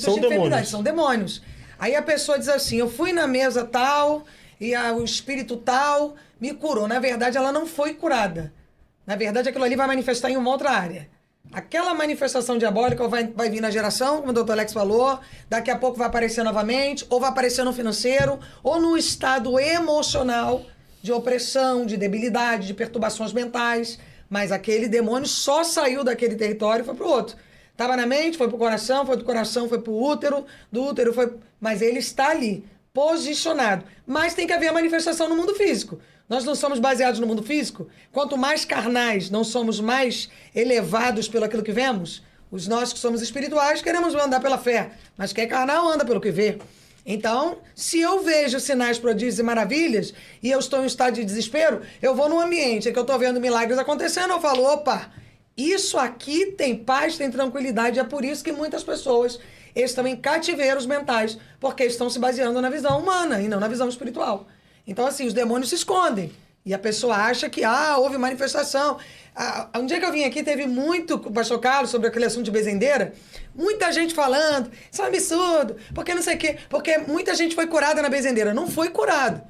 São de enfermidade, demônios. são demônios. Aí a pessoa diz assim, eu fui na mesa tal e o espírito tal me curou. Na verdade, ela não foi curada. Na verdade, aquilo ali vai manifestar em uma outra área. Aquela manifestação diabólica vai vir na geração, como o doutor Alex falou, daqui a pouco vai aparecer novamente, ou vai aparecer no financeiro, ou no estado emocional de opressão, de debilidade, de perturbações mentais. Mas aquele demônio só saiu daquele território e foi para o outro. Estava na mente, foi para o coração, foi do coração, foi para o útero, do útero foi... Mas ele está ali, posicionado. Mas tem que haver a manifestação no mundo físico. Nós não somos baseados no mundo físico. Quanto mais carnais, não somos mais elevados pelo aquilo que vemos. Os nós que somos espirituais queremos andar pela fé, mas quem é carnal anda pelo que vê. Então, se eu vejo sinais, prodígios e maravilhas e eu estou em estado de desespero, eu vou num ambiente em que eu estou vendo milagres acontecendo, eu falo, opa, isso aqui tem paz, tem tranquilidade. É por isso que muitas pessoas estão em cativeiros mentais, porque estão se baseando na visão humana e não na visão espiritual. Então, assim, os demônios se escondem. E a pessoa acha que, houve manifestação. Um dia que eu vim aqui, teve muito, com o pastor Carlos, sobre aquele assunto de bezendeira, muita gente falando, isso é um absurdo, porque não sei o quê, porque muita gente foi curada na bezendeira. Não foi curado.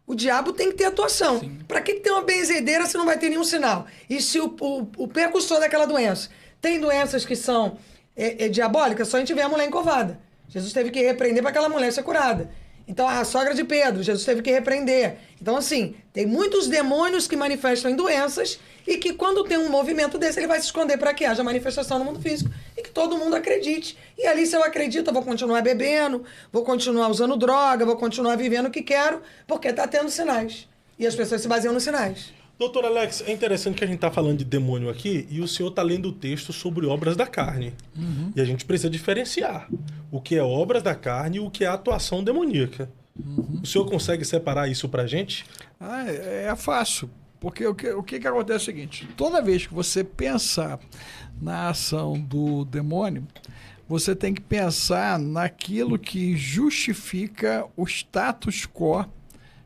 O diabo tem que ter atuação. Para que ter uma benzedeira se não vai ter nenhum sinal? E se o percussor daquela doença tem doenças que são diabólicas, só a gente vê a mulher encovada. Jesus teve que repreender para aquela mulher ser curada. Então, a sogra de Pedro, Jesus teve que repreender. Então, assim, tem muitos demônios que manifestam em doenças e que quando tem um movimento desse, ele vai se esconder para que haja manifestação no mundo físico e que todo mundo acredite. E ali, se eu acredito, eu vou continuar bebendo, vou continuar usando droga, vou continuar vivendo o que quero, porque está tendo sinais. E as pessoas se baseiam nos sinais. Doutor Alex, é interessante que a gente está falando de demônio aqui e o senhor está lendo o texto sobre obras da carne. E a gente precisa diferenciar o que é obras da carne e o que é atuação demoníaca. O senhor consegue separar isso para a gente? É fácil, porque o que acontece é o seguinte, toda vez que você pensar na ação do demônio, você tem que pensar naquilo que justifica o status quo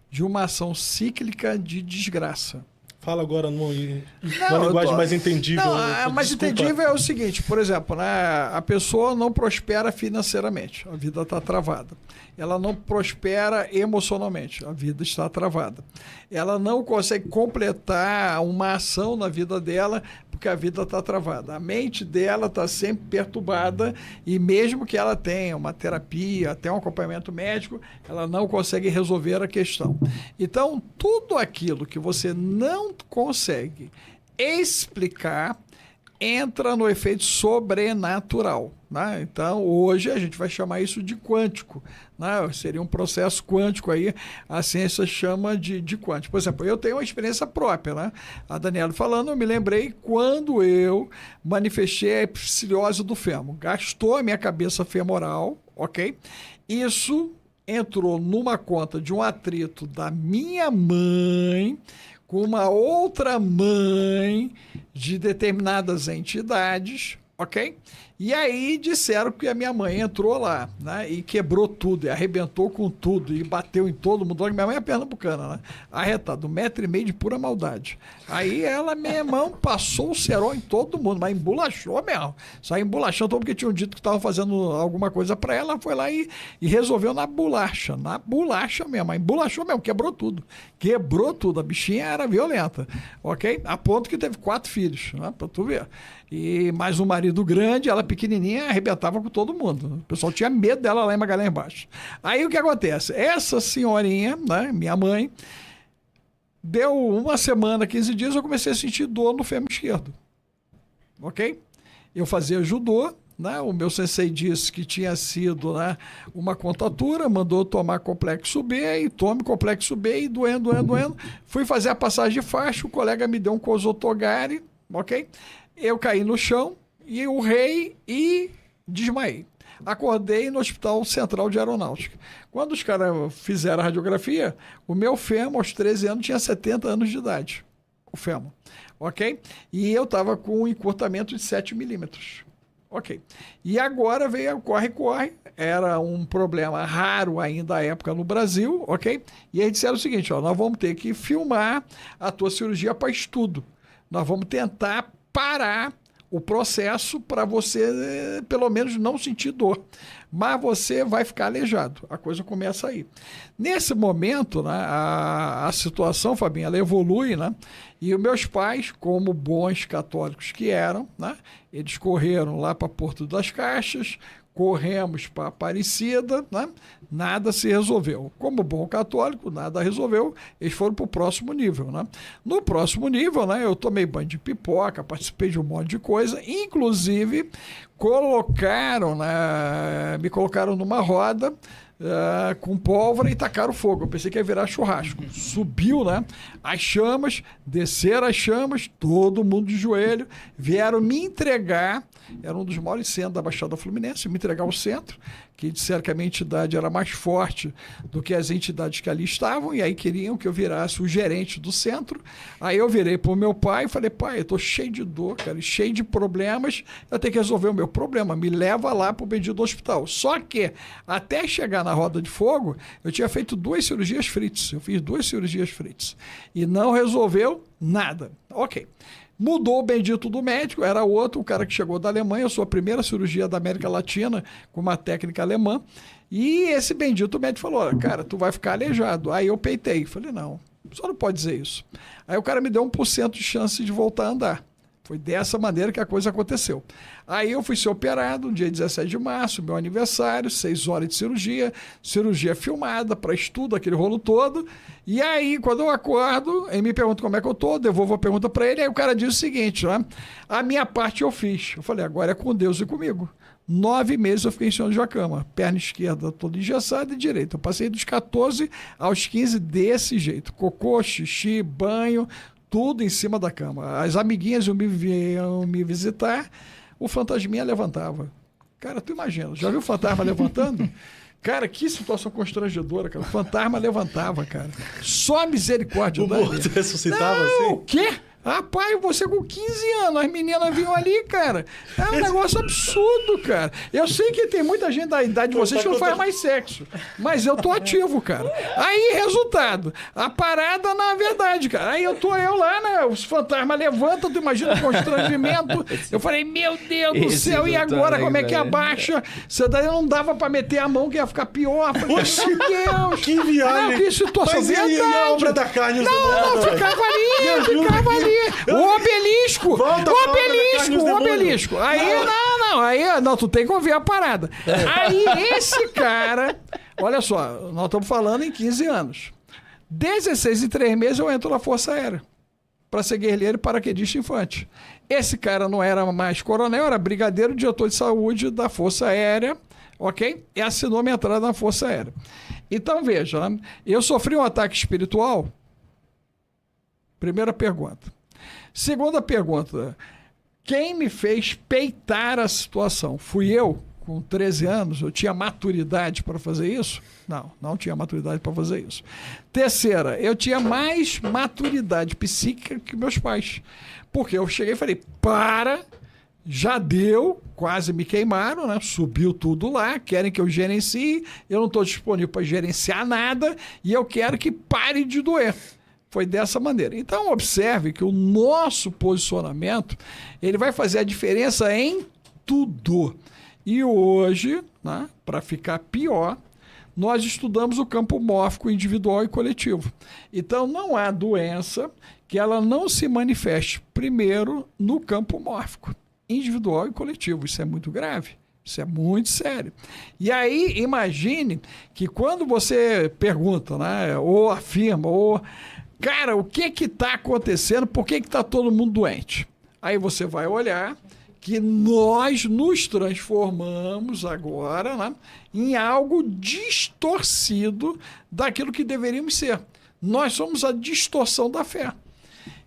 de uma ação cíclica de desgraça. Fala agora numa linguagem mais entendível. Não, mais entendível é o seguinte, por exemplo, né, a pessoa não prospera financeiramente, a vida está travada. Ela não prospera emocionalmente, a vida está travada. Ela não consegue completar uma ação na vida dela porque a vida está travada. A mente dela está sempre perturbada e mesmo que ela tenha uma terapia, até um acompanhamento médico, ela não consegue resolver a questão. Então, tudo aquilo que você não consegue explicar entra no efeito sobrenatural. Né? Então, hoje a gente vai chamar isso de quântico. Né? Seria um processo quântico aí, a ciência chama de quântico. Por exemplo, eu tenho uma experiência própria. Né? A Daniela falando, eu me lembrei quando eu manifestei a epiciliose do fêmur. Gastou a minha cabeça femoral, ok? Isso entrou numa conta de um atrito da minha mãe com uma outra mãe de determinadas entidades, ok? E aí disseram que a minha mãe entrou lá, né? E quebrou tudo, e arrebentou com tudo, e bateu em todo mundo. Minha mãe é pernambucana, né? Arretada, 1,5 m de pura maldade. Aí ela, meu irmão, passou o cerol em todo mundo, mas embolachou mesmo. Saiu embolachando, todo porque tinham dito que estava fazendo alguma coisa para ela, foi lá e resolveu na bolacha mesmo, mas embolachou mesmo, quebrou tudo. Quebrou tudo, a bichinha era violenta, ok? A ponto que teve 4 filhos, né? Pra tu ver. E mais um marido grande, ela pequenininha, arrebentava com todo mundo. O pessoal tinha medo dela lá em Magalhães Baixo. Aí o que acontece? Essa senhorinha, né, minha mãe, deu 1 semana, 15 dias, eu comecei a sentir dor no fêmur esquerdo. Ok? Eu fazia judô, né? O meu sensei disse que tinha sido, né, uma contatura, mandou tomar complexo B, e tome complexo B, e doendo. Fui fazer a passagem de faixa, o colega me deu um Kosotogari, ok? Eu caí no chão, e eu urrei e desmaiei. Acordei no Hospital Central de Aeronáutica. Quando os caras fizeram a radiografia, o meu fêmur, aos 13 anos, tinha 70 anos de idade. O fêmur, ok? E eu estava com um encurtamento de 7 milímetros. Ok. E agora veio o corre-corre, era um problema raro ainda à época no Brasil, ok? E aí disseram o seguinte, ó, nós vamos ter que filmar a tua cirurgia para estudo. Nós vamos tentar parar o processo para você, pelo menos, não sentir dor. Mas você vai ficar aleijado. A coisa começa aí. Nesse momento, né, a situação, Fabinho, ela evolui, né? E os meus pais, como bons católicos que eram, né, eles correram lá para Porto das Caixas, corremos para Aparecida, né? Nada se resolveu. Como bom católico, nada resolveu, eles foram para o próximo nível. Né? No próximo nível, né, eu tomei banho de pipoca, participei de um monte de coisa, inclusive me colocaram numa roda com pólvora e tacaram fogo. Eu pensei que ia virar churrasco. Subiu, né? As chamas, desceram as chamas, todo mundo de joelho, vieram me entregar. Era um dos maiores centros da Baixada Fluminense, me entregar ao centro, que disseram que a minha entidade era mais forte do que as entidades que ali estavam, e aí queriam que eu virasse o gerente do centro. Aí eu virei para o meu pai e falei, pai, eu estou cheio de dor, cara, cheio de problemas, eu tenho que resolver o meu problema, me leva lá para o bendito hospital. Só que, até chegar na roda de fogo, eu tinha feito 2 cirurgias Fritz, eu fiz 2 cirurgias Fritz, e não resolveu nada. Ok. Mudou o bendito do médico, era outro, o cara que chegou da Alemanha, eu sou a primeira cirurgia da América Latina com uma técnica alemã, e esse bendito médico falou, olha, cara, tu vai ficar aleijado. Aí eu peitei, falei, não, só não pode dizer isso. Aí o cara me deu 1% de chance de voltar a andar. Foi dessa maneira que a coisa aconteceu. Aí eu fui ser operado no dia 17 de março, meu aniversário, 6 horas de cirurgia filmada, para estudo, aquele rolo todo. E aí, quando eu acordo, ele me pergunta como é que eu tô, devolvo a pergunta para ele, aí o cara diz o seguinte, né? A minha parte eu fiz. Eu falei, agora é com Deus e comigo. 9 meses eu fiquei em cima de uma cama, perna esquerda toda engessada e direita. Eu passei dos 14 aos 15 desse jeito. Cocô, xixi, banho, tudo em cima da cama. As amiguinhas iam me visitar, o fantasminha levantava. Cara, tu imagina, já viu o fantasma levantando? Cara, que situação constrangedora, cara. O fantasma levantava, cara. Só a misericórdia. O morto ressuscitava assim? O quê? Rapaz, você com 15 anos, as meninas vinham ali, cara. É um negócio absurdo, cara. Eu sei que tem muita gente da idade de vocês que não faz mais sexo, mas eu tô ativo, cara. Aí, resultado, a parada na verdade, cara. Aí eu lá, né? Os fantasmas levantam, tu imagina o constrangimento. Eu falei, meu Deus do céu, e agora como é que abaixa? Isso daí não dava pra meter a mão, que ia ficar pior. Eu falei, meu Deus. Que viagem. Não, que situação. Mas e a obra da carne? Não, ficava ali. O obelisco! O obelisco! Aí, não, tu tem que ouvir a parada. Aí, esse cara, olha só, nós estamos falando em 15 anos. 16 e 3 meses eu entro na Força Aérea para ser guerrilheiro e paraquedista infante. Esse cara não era mais coronel, era brigadeiro, diretor de saúde da Força Aérea, ok? E assinou minha entrada na Força Aérea. Então, veja, né? Eu sofri um ataque espiritual. Primeira pergunta. Segunda pergunta, quem me fez peitar a situação? Fui eu, com 13 anos? Eu tinha maturidade para fazer isso? Não tinha maturidade para fazer isso. Terceira, eu tinha mais maturidade psíquica que meus pais. Porque eu cheguei e falei, já deu, quase me queimaram, né? Subiu tudo lá, querem que eu gerencie, eu não estou disponível para gerenciar nada e eu quero que pare de doer. Foi dessa maneira. Então, observe que o nosso posicionamento, ele vai fazer a diferença em tudo. E hoje, né, para ficar pior, nós estudamos o campo mórfico individual e coletivo. Então, não há doença que ela não se manifeste primeiro no campo mórfico individual e coletivo. Isso é muito grave. Isso é muito sério. E aí, imagine que quando você pergunta, né, ou afirma, ou... Cara, o que está acontecendo? Por que está todo mundo doente? Aí você vai olhar que nós nos transformamos agora, né, em algo distorcido daquilo que deveríamos ser. Nós somos a distorção da fé.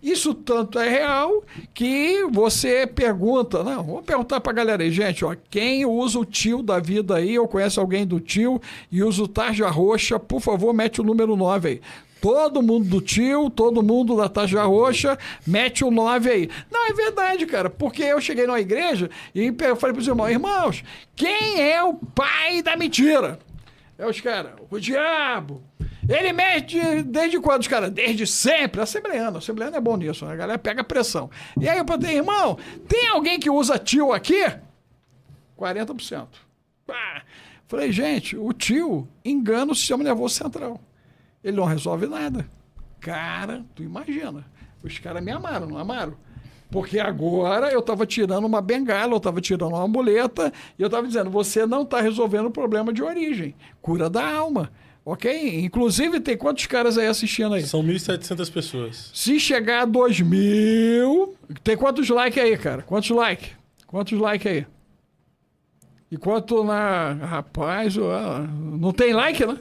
Isso tanto é real que você pergunta, não, vou perguntar pra galera aí, gente, ó, quem usa o tio da vida aí, ou conhece alguém do tio e usa o tarja roxa, por favor, mete o número 9 aí. Todo mundo do tio, todo mundo da tarja roxa, mete o 9 aí. Não, é verdade, cara, porque eu cheguei numa igreja e eu falei pros irmãos, quem é o pai da mentira? É os caras, o diabo. Ele mexe desde quando, os caras? Desde sempre. Assembleano é bom nisso, a galera pega pressão. E aí eu falei, irmão, tem alguém que usa tio aqui? 40%. Falei, gente, o tio engana o sistema nervoso central. Ele não resolve nada. Cara, tu imagina. Os caras me amaram, não amaram? Porque agora eu estava tirando uma bengala, eu estava tirando uma muleta, e eu estava dizendo, você não está resolvendo o problema de origem. Cura da alma. Ok? Inclusive, tem quantos caras aí assistindo aí? São 1.700 pessoas. Se chegar a 2.000... Tem quantos likes aí, cara? Quantos likes? Quantos likes aí? E quanto na... Rapaz, não tem like, né?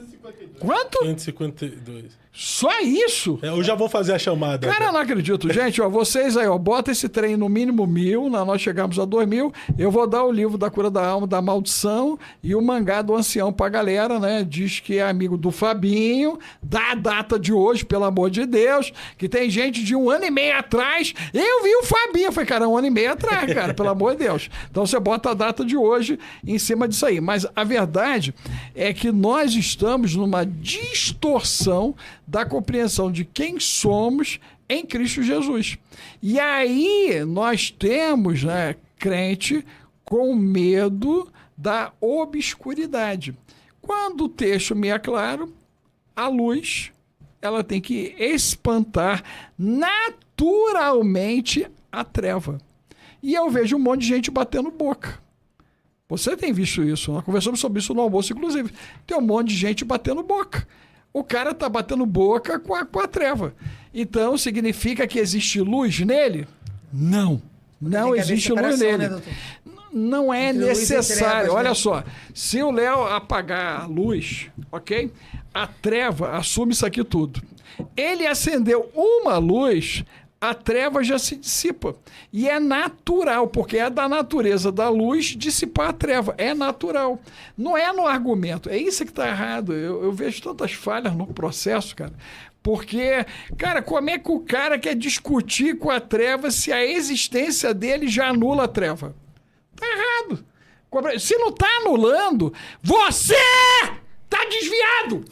Quanto? 552. Só isso? Eu já vou fazer a chamada. Cara, eu não acredito. Gente, ó, vocês aí, ó, bota esse trem no mínimo 1.000, nós chegamos a 2.000, eu vou dar o livro da cura da alma, da maldição e o mangá do ancião pra galera, né? Diz que é amigo do Fabinho, dá a data de hoje, pelo amor de Deus, que tem gente de 1 ano e meio atrás. Eu vi o Fabinho, eu falei, cara, 1 ano e meio atrás, cara, pelo amor de Deus. Então você bota a data de hoje em cima disso aí. Mas a verdade é que nós estamos numa distorção da compreensão de quem somos em Cristo Jesus. E aí nós temos, né, crente com medo da obscuridade. Quando o texto me é claro, a luz ela tem que espantar naturalmente a treva. E eu vejo um monte de gente batendo boca. Você tem visto isso, nós conversamos sobre isso no almoço, inclusive. Tem um monte de gente batendo boca. O cara está batendo boca com a treva. Então, significa que existe luz nele? Não. Não existe luz nele. Né, não é necessário. Olha só, se o Léo apagar a luz, ok? A treva assume isso aqui tudo. Ele acendeu uma luz, a treva já se dissipa. E é natural, porque é da natureza da luz dissipar a treva. É natural. Não é no argumento. É isso que está errado. Eu vejo tantas falhas no processo, cara. Porque, cara, como é que o cara quer discutir com a treva se a existência dele já anula a treva? Tá errado. Se não tá anulando, você tá desviado!